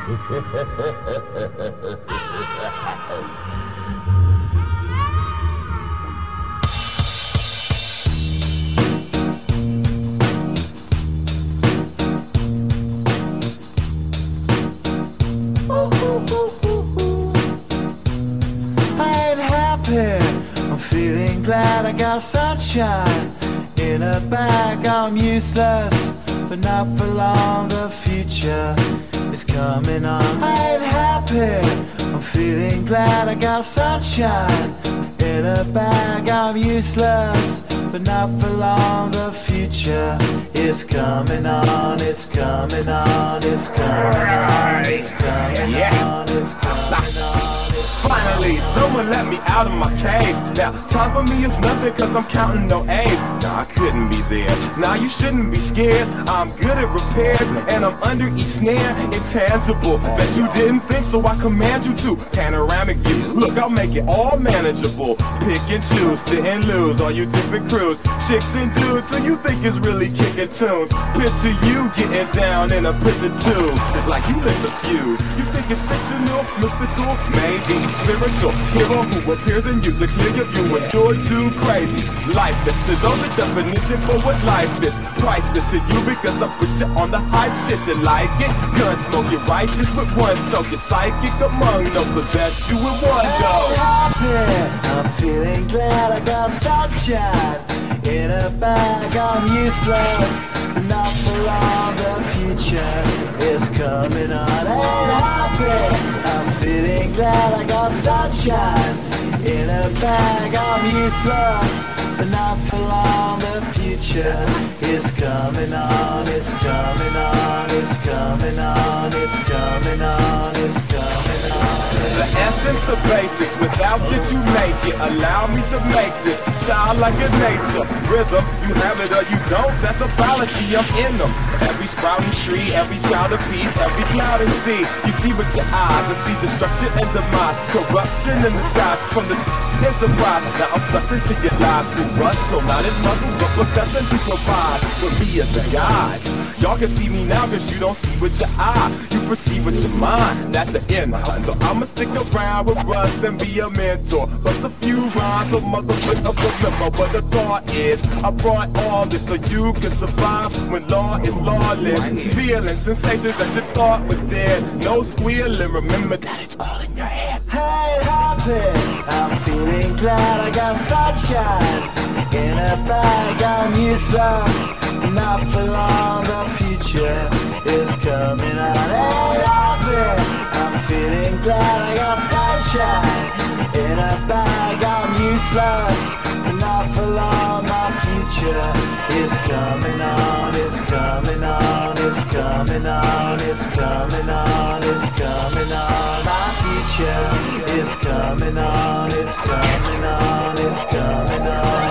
I'm feeling glad I got sunshine in a bag. I'm useless, but not for long. The future is coming on. I ain't happy. I'm feeling glad I got sunshine in a bag. I'm useless, but not for long. The future is coming on. It's coming on. It's coming on. It's coming on. It's coming on. Finally, someone let me out of my cage. Now, time for me is nothing cause I'm counting no A's. Nah, I couldn't be there. Nah, you shouldn't be scared. I'm good at repairs and I'm under each snare. Intangible, bet you didn't think, so I command you to. Panoramic view, look, I'll make it all manageable. Pick and choose, sit and lose, all you different crews. Chicks and dudes, so you think it's really kicking tunes. Picture you getting down in a picture tube, like you lit the fuse. You think it's fictional, mystical, maybe spiritual hero who appears in you to clear your view when you're too crazy. Lifeless to those, the definition for what life is. Priceless to you because I put you on the hype shit. You like it? Gun smoke, you're righteous with one toe. You're psychic among no possess you with one go. I'm feeling glad I got sunshine in a bag. I'm useless, but not for long. The future is coming on. Ain't happy. I'm feeling glad I got sunshine in a bag. I'm useless, but not for long. The future is coming on. It's coming on. It's coming on. It's coming on. It's coming on. The essence, the basics, without it you make it. Allow me to make this childlike in nature. Rhythm, you have it or you don't, that's a fallacy, I'm in them. Every sprouting tree, every child of peace, every cloud and sea. You see with your eyes, and see destruction and demise. Corruption in the sky from this enterprise. Now I'm suckering to your lives through rust, so not as muscles, but percussion to provide for me as a guide. Y'all can see me now cause you don't see with your eye. You perceive with your mind, that's the end. So I'ma stick around with Russ and be a mentor. Bust a few rhymes, so motherfucker remember what the thought is. I brought all this so you can survive when law is lawless. Feeling sensations that you thought was dead. No squealing, remember that it's all in your head. Hey, happy. I'm feeling glad I got sunshine in a bag. I'm useless, not for long. The future is coming on. Hey, happy. I'm feeling glad I got sunshine in a bag. I'm useless, not for long. My future is coming on. It's coming on. It's coming on. It's coming on. It's coming on. My future is coming on. It's coming on. It's coming on.